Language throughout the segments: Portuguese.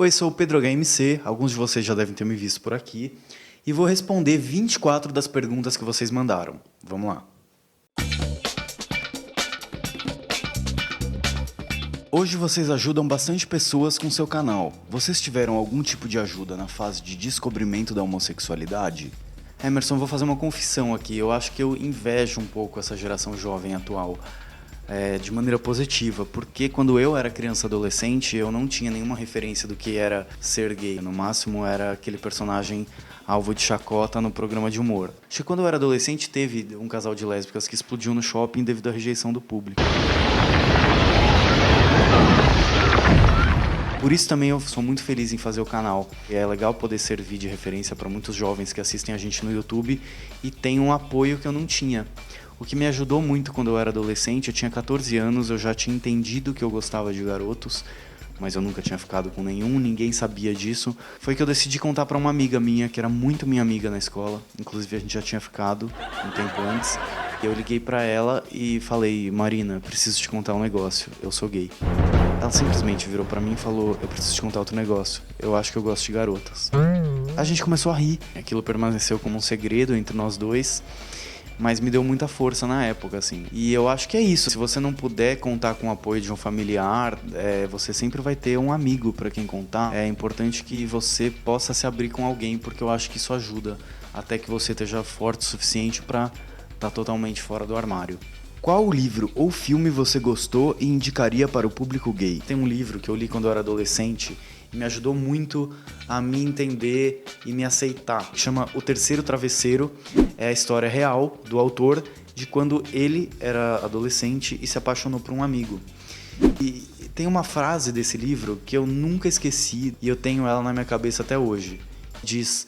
Oi, sou o Pedro HMC, alguns de vocês já devem ter me visto por aqui, e vou responder 24 das perguntas que vocês mandaram. Vamos lá. Hoje vocês ajudam bastante pessoas com seu canal. Vocês tiveram algum tipo de ajuda na fase de descobrimento da homossexualidade? Emerson, vou fazer uma confissão aqui. Eu acho que eu invejo um pouco essa geração jovem atual. De maneira positiva, porque quando eu era criança e adolescente, eu não tinha nenhuma referência do que era ser gay. No máximo era aquele personagem alvo de chacota no programa de humor. Acho que quando eu era adolescente teve um casal de lésbicas que explodiu no shopping devido à rejeição do público. Por isso também eu sou muito feliz em fazer o canal. É legal poder servir de referência para muitos jovens que assistem a gente no YouTube e tem um apoio que eu não tinha. O que me ajudou muito quando eu era adolescente, eu tinha 14 anos, eu já tinha entendido que eu gostava de garotos, mas eu nunca tinha ficado com nenhum, ninguém sabia disso. Foi que eu decidi contar pra uma amiga minha, que era muito minha amiga na escola, inclusive a gente já tinha ficado um tempo antes. Eu liguei pra ela e falei: Marina, preciso te contar um negócio, eu sou gay. Ela simplesmente virou pra mim e falou: eu preciso te contar outro negócio, eu acho que eu gosto de garotas. A gente começou a rir, aquilo permaneceu como um segredo entre nós dois, mas me deu muita força na época, assim. E eu acho que é isso. Se você não puder contar com o apoio de um familiar, você sempre vai ter um amigo para quem contar. É importante que você possa se abrir com alguém, porque eu acho que isso ajuda até que você esteja forte o suficiente para estar totalmente fora do armário. Qual livro ou filme você gostou e indicaria para o público gay? Tem um livro que eu li quando eu era adolescente e me ajudou muito a me entender e me aceitar. Chama O Terceiro Travesseiro. É a história real do autor de quando ele era adolescente e se apaixonou por um amigo. E tem uma frase desse livro que eu nunca esqueci e eu tenho ela na minha cabeça até hoje. Diz...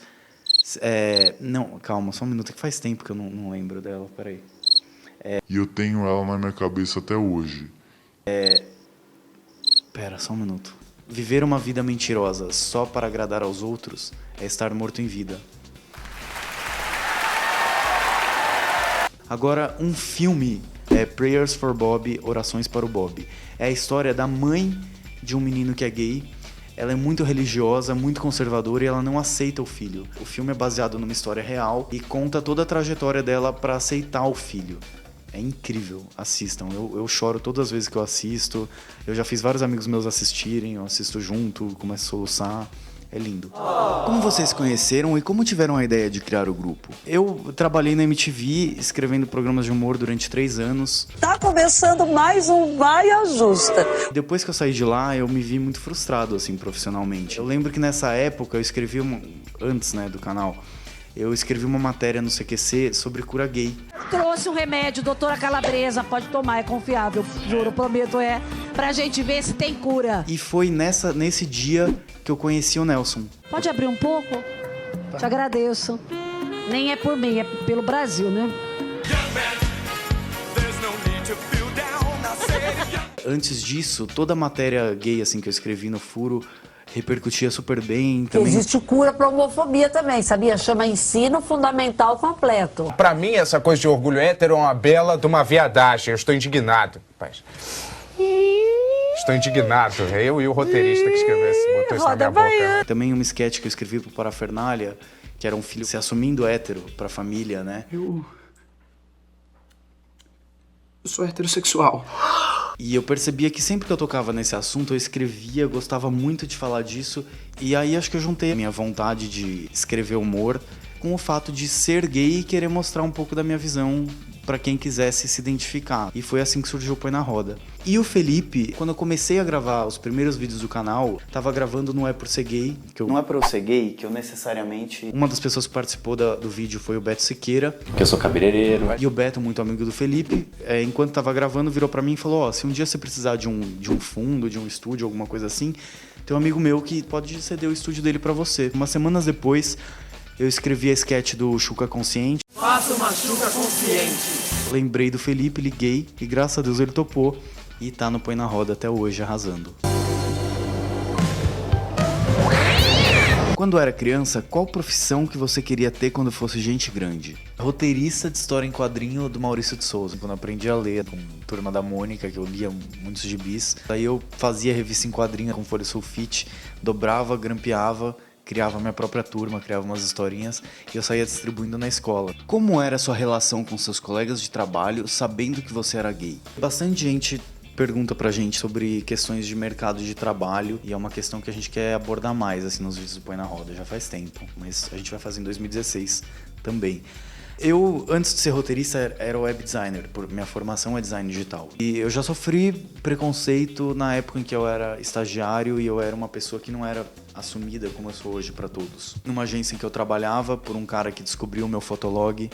não, calma, só um minuto, que faz tempo que eu não lembro dela, peraí. E eu tenho ela na minha cabeça até hoje. Pera, só um minuto. Viver uma vida mentirosa só para agradar aos outros é estar morto em vida. Agora, um filme é Prayers for Bob, Orações para o Bob. É a história da mãe de um menino que é gay. Ela é muito religiosa, muito conservadora e ela não aceita o filho. O filme é baseado numa história real e conta toda a trajetória dela para aceitar o filho. É incrível, assistam. Eu choro todas as vezes que eu assisto. Eu já fiz vários amigos meus assistirem, eu assisto junto, começo a soluçar. É lindo. Como vocês se conheceram e como tiveram a ideia de criar o grupo? Eu trabalhei na MTV escrevendo programas de humor durante 3 anos. Tá começando mais um Vai Ajusta. Depois que eu saí de lá, eu me vi muito frustrado, assim, profissionalmente. Eu lembro que nessa época eu escrevi, antes, né, do canal, eu escrevi uma matéria no CQC sobre cura gay. Trouxe um remédio, doutora Calabresa, pode tomar, é confiável, juro, prometo, pra gente ver se tem cura. E foi nesse dia que eu conheci o Nelson. Pode abrir um pouco? Te agradeço. Nem é por mim, é pelo Brasil, né? Antes disso, toda a matéria gay assim que eu escrevi no Furo repercutia super bem. Também... Existe cura para homofobia também, sabia? Chama ensino fundamental completo. Pra mim, essa coisa de orgulho hétero é uma bela de uma viadagem. Eu estou indignado, rapaz. Estou indignado. É eu e o roteirista que escreveu botou isso na minha boca. Também uma sketch que eu escrevi pro Parafernália, que era um filho se assumindo hétero pra família, né? Eu sou heterossexual. E eu percebia que sempre que eu tocava nesse assunto, eu escrevia, gostava muito de falar disso. E aí acho que eu juntei a minha vontade de escrever humor com o fato de ser gay e querer mostrar um pouco da minha visão para quem quisesse se identificar. E foi assim que surgiu o Põe na Roda. E o Felipe, quando eu comecei a gravar os primeiros vídeos do canal, tava gravando Não É Por Ser Gay. Não é pra eu ser gay, que eu necessariamente... Uma das pessoas que participou do vídeo foi o Beto Siqueira. Que eu sou cabeleireiro. E o Beto, muito amigo do Felipe, enquanto tava gravando, virou pra mim e falou: se um dia você precisar de um fundo, de um estúdio, alguma coisa assim, tem um amigo meu que pode ceder o estúdio dele pra você. Umas semanas depois, eu escrevi a sketch do Chuca Consciente. Faça uma chuca consciente. Lembrei do Felipe, liguei e graças a Deus ele topou e tá no Põe na Roda até hoje, arrasando. Quando era criança, qual profissão que você queria ter quando fosse gente grande? Roteirista de história em quadrinho do Maurício de Souza. Quando eu aprendi a ler com Turma da Mônica, que eu lia muitos gibis, aí eu fazia revista em quadrinho com folha sulfite dobrava, grampeava, criava minha própria turma, criava umas historinhas e eu saía distribuindo na escola. Como era a sua relação com seus colegas de trabalho sabendo que você era gay? Bastante gente pergunta pra gente sobre questões de mercado de trabalho e é uma questão que a gente quer abordar mais assim nos vídeos do Põe na Roda, já faz tempo, mas a gente vai fazer em 2016 também. Eu, antes de ser roteirista, era web designer, minha formação é design digital. E eu já sofri preconceito na época em que eu era estagiário e eu era uma pessoa que não era assumida como eu sou hoje pra todos. Numa agência em que eu trabalhava, por um cara que descobriu o meu fotolog,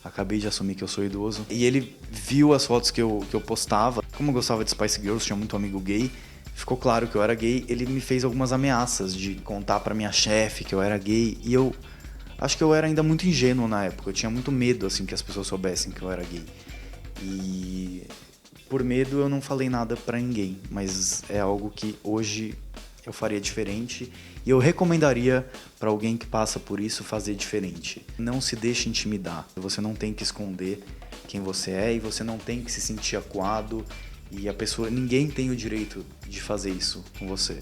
acabei de assumir que eu sou idoso, e ele viu as fotos que eu postava. Como eu gostava de Spice Girls, tinha muito amigo gay, ficou claro que eu era gay, ele me fez algumas ameaças de contar pra minha chefe que eu era gay, e eu acho que eu era ainda muito ingênuo na época, eu tinha muito medo assim que as pessoas soubessem que eu era gay. E por medo eu não falei nada pra ninguém, mas é algo que hoje eu faria diferente e eu recomendaria pra alguém que passa por isso fazer diferente. Não se deixe intimidar, você não tem que esconder quem você é e você não tem que se sentir acuado e ninguém tem o direito de fazer isso com você.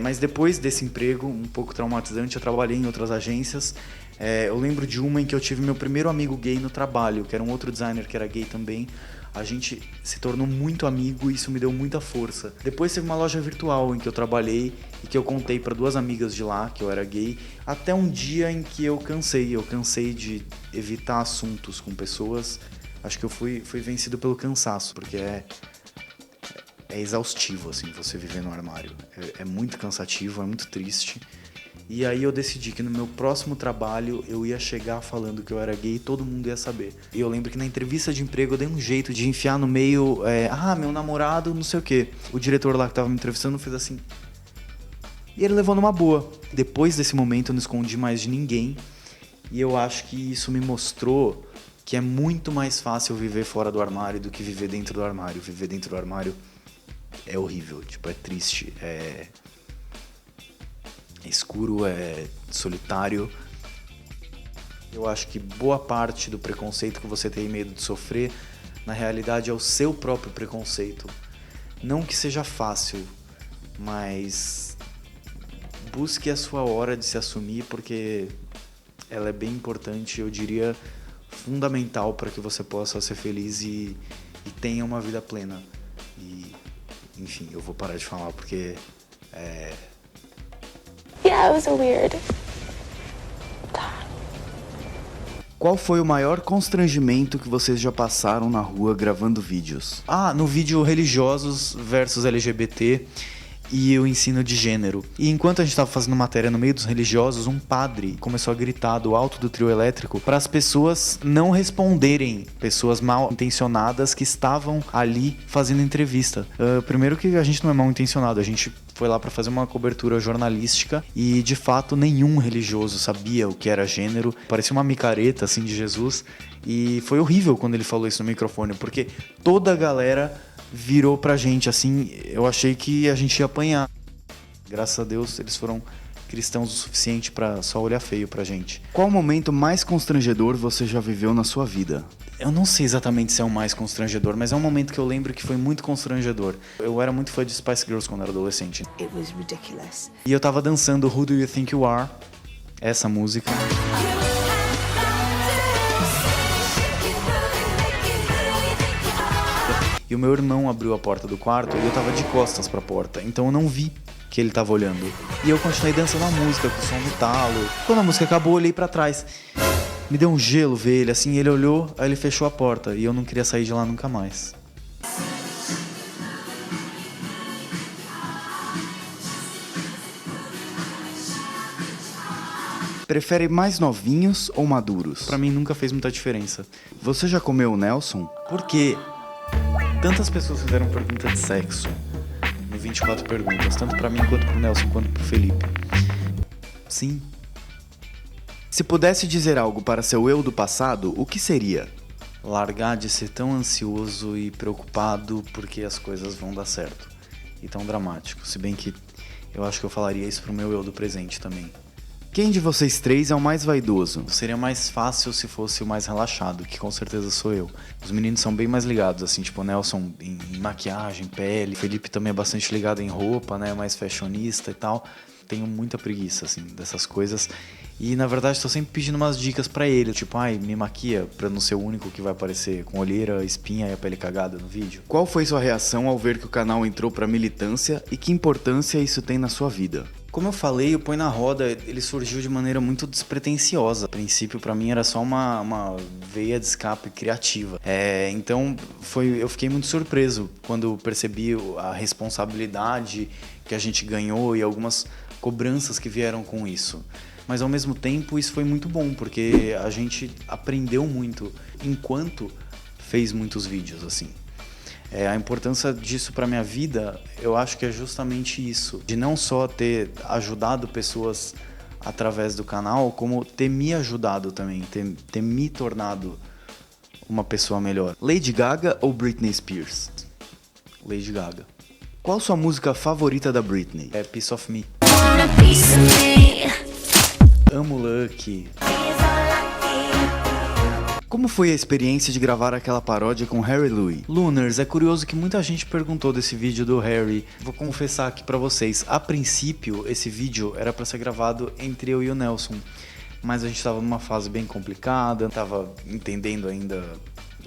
Mas depois desse emprego um pouco traumatizante, eu trabalhei em outras agências. Eu lembro de uma em que eu tive meu primeiro amigo gay no trabalho, que era um outro designer que era gay também. A gente se tornou muito amigo e isso me deu muita força. Depois teve uma loja virtual em que eu trabalhei e que eu contei para 2 amigas de lá que eu era gay, até um dia em que eu cansei de evitar assuntos com pessoas. Acho que eu fui vencido pelo cansaço, porque é exaustivo, assim, você viver no armário. É muito cansativo, é muito triste. E aí eu decidi que no meu próximo trabalho eu ia chegar falando que eu era gay e todo mundo ia saber. E eu lembro que na entrevista de emprego eu dei um jeito de enfiar no meio, meu namorado, não sei o quê. O diretor lá que tava me entrevistando fez assim. E ele levou numa boa. Depois desse momento eu não escondi mais de ninguém. E eu acho que isso me mostrou que é muito mais fácil viver fora do armário do que viver dentro do armário. Viver dentro do armário é horrível, tipo, é triste, é escuro, é solitário. Eu acho que boa parte do preconceito que você tem medo de sofrer, na realidade é o seu próprio preconceito. Não que seja fácil, mas busque a sua hora de se assumir, porque ela é bem importante, eu diria fundamental para que você possa ser feliz e tenha uma vida plena. E enfim, eu vou parar de falar porque Yeah, it was a weird time. Qual foi o maior constrangimento que vocês já passaram na rua gravando vídeos? No vídeo religiosos versus LGBT e o ensino de gênero. E enquanto a gente estava fazendo matéria no meio dos religiosos, um padre começou a gritar do alto do trio elétrico para as pessoas não responderem, pessoas mal intencionadas que estavam ali fazendo entrevista. Primeiro que a gente não é mal intencionado, a gente foi lá para fazer uma cobertura jornalística e de fato nenhum religioso sabia o que era gênero, parecia uma micareta assim de Jesus, e foi horrível quando ele falou isso no microfone, porque toda a galera virou pra gente, assim, eu achei que a gente ia apanhar. Graças a Deus, eles foram cristãos o suficiente pra só olhar feio pra gente. Qual momento mais constrangedor você já viveu na sua vida? Eu não sei exatamente se é o mais constrangedor, mas é um momento que eu lembro que foi muito constrangedor. Eu era muito fã de Spice Girls quando era adolescente. It was ridiculous. E eu tava dançando Who Do You Think You Are? Essa música. E o meu irmão abriu a porta do quarto e eu tava de costas pra porta, então eu não vi que ele tava olhando. E eu continuei dançando a música com o som do talo. Quando a música acabou, eu olhei pra trás. Me deu um gelo ver ele, assim, ele olhou, aí ele fechou a porta e eu não queria sair de lá nunca mais. Prefere mais novinhos ou maduros? Pra mim nunca fez muita diferença. Você já comeu o Nelson? Por quê? Tantas pessoas fizeram pergunta de sexo no 24 perguntas, tanto pra mim quanto pro Nelson quanto pro Felipe. Sim. Se pudesse dizer algo para seu eu do passado, o que seria? Largar de ser tão ansioso e preocupado porque as coisas vão dar certo. E tão dramático, se bem que eu acho que eu falaria isso pro meu eu do presente também. Quem de vocês três é o mais vaidoso? Seria mais fácil se fosse o mais relaxado, que com certeza sou eu. Os meninos são bem mais ligados, assim, tipo o Nelson em maquiagem, pele. O Felipe também é bastante ligado em roupa, né, mais fashionista e tal. Tenho muita preguiça, assim, dessas coisas. E, na verdade, tô sempre pedindo umas dicas pra ele. Tipo, me maquia pra não ser o único que vai aparecer com olheira, espinha e a pele cagada no vídeo. Qual foi sua reação ao ver que o canal entrou pra militância e que importância isso tem na sua vida? Como eu falei, o Põe na Roda, ele surgiu de maneira muito despretensiosa. A princípio, pra mim, era só uma veia de escape criativa. Então, eu fiquei muito surpreso quando percebi a responsabilidade que a gente ganhou e algumas cobranças que vieram com isso. Mas, ao mesmo tempo, isso foi muito bom, porque a gente aprendeu muito enquanto fez muitos vídeos, assim. A importância disso para minha vida, eu acho que é justamente isso. De não só ter ajudado pessoas através do canal, como ter me ajudado também, ter me tornado uma pessoa melhor. Lady Gaga ou Britney Spears? Lady Gaga. Qual sua música favorita da Britney? É Piece of Me. Amo Lucky. Como foi a experiência de gravar aquela paródia com Harry Louis? Lunars, é curioso que muita gente perguntou desse vídeo do Harry. Vou confessar aqui pra vocês, a princípio esse vídeo era pra ser gravado entre eu e o Nelson, mas a gente tava numa fase bem complicada, tava entendendo ainda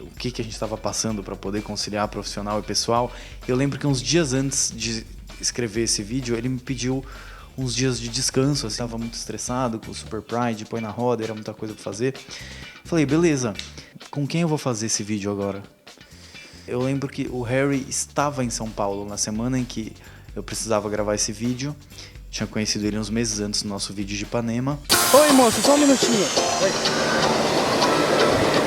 o que a gente tava passando pra poder conciliar profissional e pessoal. Eu lembro que uns dias antes de escrever esse vídeo, ele me pediu uns dias de descanso, assim, tava muito estressado com o Super Pride, Põe na Roda, era muita coisa pra fazer. Falei, beleza, com quem eu vou fazer esse vídeo agora? Eu lembro que o Harry estava em São Paulo na semana em que eu precisava gravar esse vídeo. Tinha conhecido ele uns meses antes do nosso vídeo de Ipanema. Oi, moço, só um minutinho. Oi.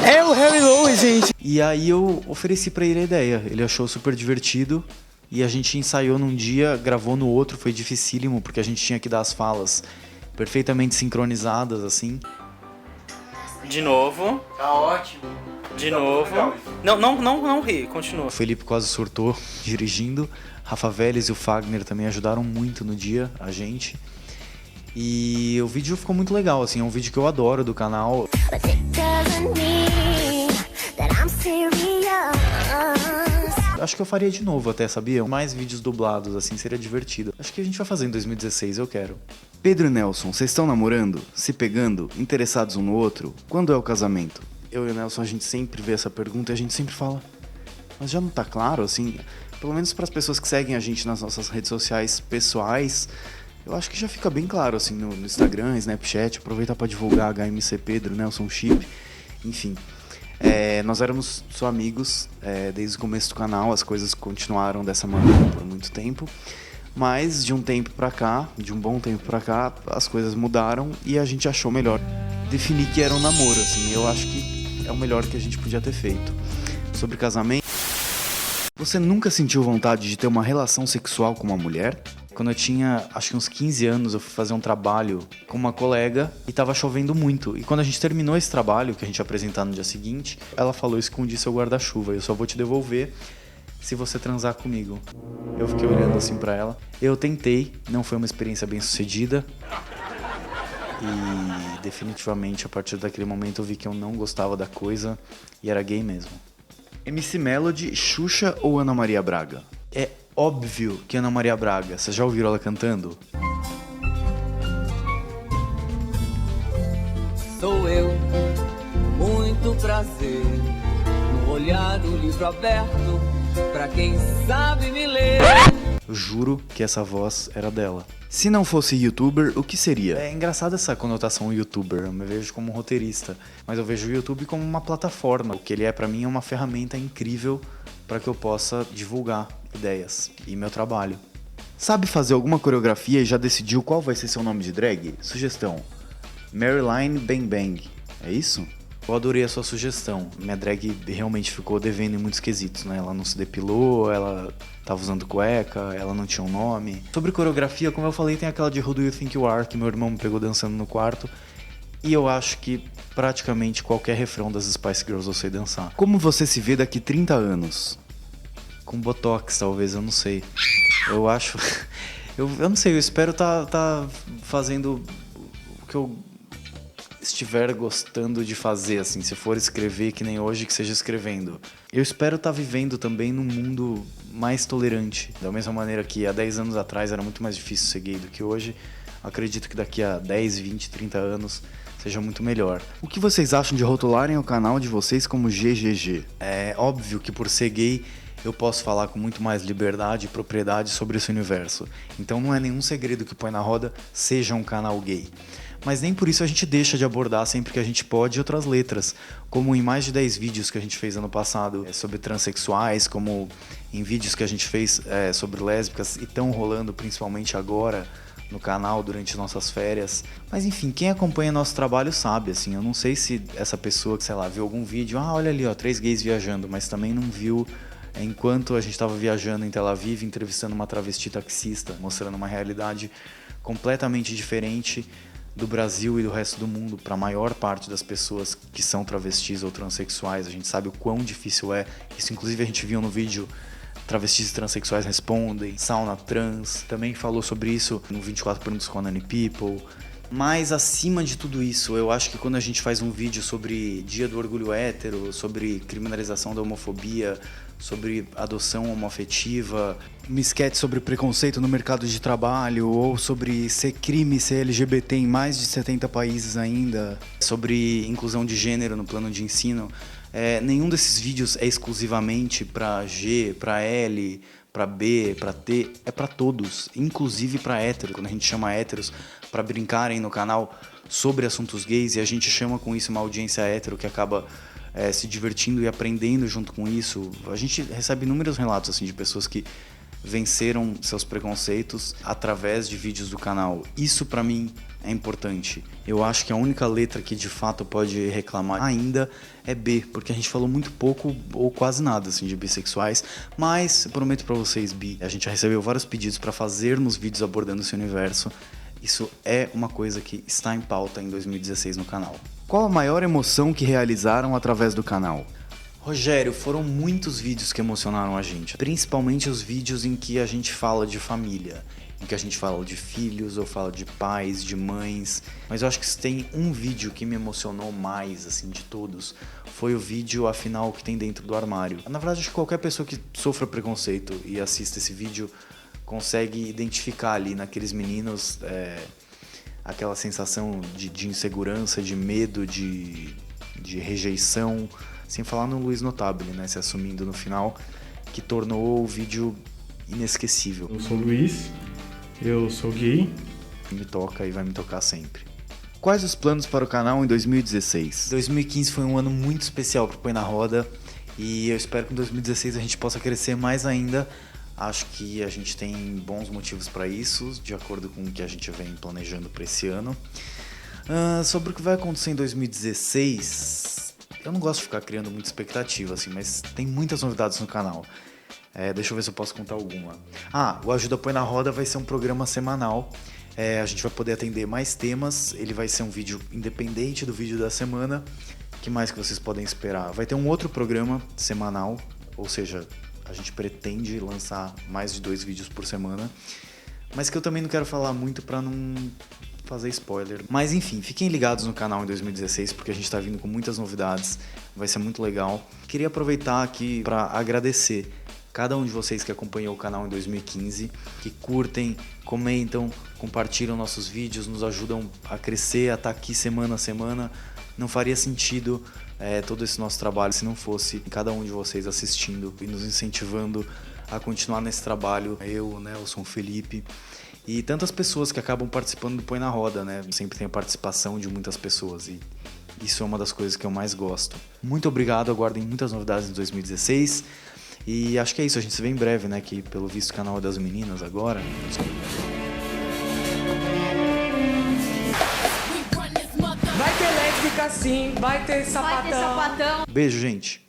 É o Harry Louis, gente. E aí eu ofereci pra ele a ideia. Ele achou super divertido. E a gente ensaiou num dia, gravou no outro. Foi dificílimo, porque a gente tinha que dar as falas perfeitamente sincronizadas, assim. De novo. Tá ótimo. De novo. Não ri, continua. O Felipe quase surtou dirigindo. Rafa Vélez e o Fagner também ajudaram muito no dia, a gente. E o vídeo ficou muito legal, assim, é um vídeo que eu adoro do canal. Acho que eu faria de novo até, sabia? Mais vídeos dublados, assim, seria divertido. Acho que a gente vai fazer em 2016, eu quero. Pedro e Nelson, vocês estão namorando? Se pegando? Interessados um no outro? Quando é o casamento? Eu e o Nelson, a gente sempre vê essa pergunta e a gente sempre fala, mas já não tá claro, assim? Pelo menos para as pessoas que seguem a gente nas nossas redes sociais pessoais, eu acho que já fica bem claro, assim, no Instagram, Snapchat, aproveitar para divulgar HMC Pedro, Nelson Chip, enfim. Nós éramos só amigos desde o começo do canal, as coisas continuaram dessa maneira por muito tempo, mas de um bom tempo pra cá, as coisas mudaram e a gente achou melhor definir que era um namoro, assim, eu acho que é o melhor que a gente podia ter feito. Sobre casamento, você nunca sentiu vontade de ter uma relação sexual com uma mulher? Quando eu tinha, acho que uns 15 anos, eu fui fazer um trabalho com uma colega e tava chovendo muito. E quando a gente terminou esse trabalho, que a gente ia apresentar no dia seguinte, ela falou, escondi seu guarda-chuva, eu só vou te devolver se você transar comigo. Eu fiquei olhando assim pra ela. Eu tentei, não foi uma experiência bem sucedida. E definitivamente, a partir daquele momento, eu vi que eu não gostava da coisa e era gay mesmo. MC Melody, Xuxa ou Ana Maria Braga? É óbvio que Ana Maria Braga. Vocês já ouviram ela cantando? Sou eu, muito prazer, no olhar do livro aberto, pra quem sabe me ler. Eu juro que essa voz era dela. Se não fosse youtuber, o que seria? É engraçada essa conotação youtuber, eu me vejo como roteirista, mas eu vejo o YouTube como uma plataforma. O que ele é pra mim é uma ferramenta incrível para que eu possa divulgar ideias e meu trabalho. Sabe fazer alguma coreografia e já decidiu qual vai ser seu nome de drag? Sugestão: Maryline Bang Bang. É isso? Eu adorei a sua sugestão. Minha drag realmente ficou devendo em muitos quesitos, né? Ela não se depilou, ela tava usando cueca, ela não tinha um nome. Sobre coreografia, como eu falei, tem aquela de Who Do You Think You Are, que meu irmão me pegou dançando no quarto. E eu acho que praticamente qualquer refrão das Spice Girls eu sei dançar. Como você se vê daqui 30 anos? Com botox, talvez, eu não sei. Eu acho... eu não sei, eu espero tá fazendo o que eu estiver gostando de fazer, assim, se for escrever que nem hoje, que seja escrevendo. Eu espero estar vivendo também num mundo mais tolerante, da mesma maneira que há 10 anos atrás era muito mais difícil ser gay do que hoje. Acredito que daqui a 10, 20, 30 anos seja muito melhor. O que vocês acham de rotularem o canal de vocês como GGG? É óbvio que por ser gay eu posso falar com muito mais liberdade e propriedade sobre esse universo. Então não é nenhum segredo que o Põe na Roda seja um canal gay. Mas nem por isso a gente deixa de abordar sempre que a gente pode outras letras, como em mais de 10 vídeos que a gente fez ano passado sobre transexuais, como em vídeos que a gente fez sobre lésbicas e estão rolando principalmente agora no canal durante nossas férias. Mas enfim, quem acompanha nosso trabalho sabe, assim, eu não sei se essa pessoa que, sei lá, viu algum vídeo, olha ali, ó, 3 gays viajando, mas também não viu enquanto a gente estava viajando em Tel Aviv, entrevistando uma travesti taxista, mostrando uma realidade completamente diferente do Brasil e do resto do mundo para a maior parte das pessoas que são travestis ou transexuais. A gente sabe o quão difícil é. Isso inclusive a gente viu no vídeo Travestis e Transsexuais Respondem, Sauna Trans, também falou sobre isso no 24 Perguntas com a Nani People. Mas acima de tudo isso, eu acho que quando a gente faz um vídeo sobre Dia do Orgulho Hétero, sobre criminalização da homofobia, sobre adoção homoafetiva, uma sketch sobre preconceito no mercado de trabalho, ou sobre ser crime ser LGBT em mais de 70 países ainda, sobre inclusão de gênero no plano de ensino, nenhum desses vídeos é exclusivamente para G, para L, para B, para T, é para todos, inclusive para héteros. Quando a gente chama héteros para brincarem no canal sobre assuntos gays, e a gente chama com isso uma audiência hétero que acaba se divertindo e aprendendo junto com isso. A gente recebe inúmeros relatos assim, de pessoas que venceram seus preconceitos através de vídeos do canal. Isso pra mim é importante. Eu acho que a única letra que de fato pode reclamar ainda é B, porque a gente falou muito pouco ou quase nada assim, de bissexuais, mas eu prometo pra vocês, bi, a gente já recebeu vários pedidos pra fazermos vídeos abordando esse universo. Isso é uma coisa que está em pauta em 2016 no canal. Qual a maior emoção que realizaram através do canal? Rogério, foram muitos vídeos que emocionaram a gente, principalmente os vídeos em que a gente fala de família, em que a gente fala de filhos ou fala de pais, de mães. Mas eu acho que se tem um vídeo que me emocionou mais, assim, de todos, foi o vídeo afinal que tem dentro do armário. Na verdade, acho que qualquer pessoa que sofra preconceito e assista esse vídeo consegue identificar ali naqueles meninos aquela sensação de insegurança, de medo, de rejeição, sem falar no Luiz Notabile, né, se assumindo no final, que tornou o vídeo inesquecível. Eu sou o Luiz, eu sou gay. Me toca e vai me tocar sempre. Quais os planos para o canal em 2016? 2015 foi um ano muito especial para o Põe na Roda e eu espero que em 2016 a gente possa crescer mais ainda. Acho que a gente tem bons motivos para isso, de acordo com o que a gente vem planejando para esse ano. Sobre o que vai acontecer em 2016... Eu não gosto de ficar criando muita expectativa, assim, mas tem muitas novidades no canal. Deixa eu ver se eu posso contar alguma. O Ajuda Põe na Roda vai ser um programa semanal. A gente vai poder atender mais temas. Ele vai ser um vídeo independente do vídeo da semana. O que mais que vocês podem esperar? Vai ter um outro programa semanal, ou seja, a gente pretende lançar mais de 2 vídeos por semana. Mas que eu também não quero falar muito para não fazer spoiler. Mas enfim, fiquem ligados no canal em 2016, porque a gente tá vindo com muitas novidades, vai ser muito legal. Queria aproveitar aqui para agradecer cada um de vocês que acompanhou o canal em 2015, que curtem, comentam, compartilham nossos vídeos, nos ajudam a crescer, a estar aqui semana a semana. Não faria sentido todo esse nosso trabalho se não fosse cada um de vocês assistindo e nos incentivando a continuar nesse trabalho. Eu, Nelson, Felipe e tantas pessoas que acabam participando do Põe na Roda, né? Sempre tem a participação de muitas pessoas e isso é uma das coisas que eu mais gosto. Muito obrigado, aguardem muitas novidades em 2016 e acho que é isso, a gente se vê em breve, né? Que pelo visto o canal é das meninas agora. Vai ter lésbica sim, vai ter sapatão. Beijo, gente.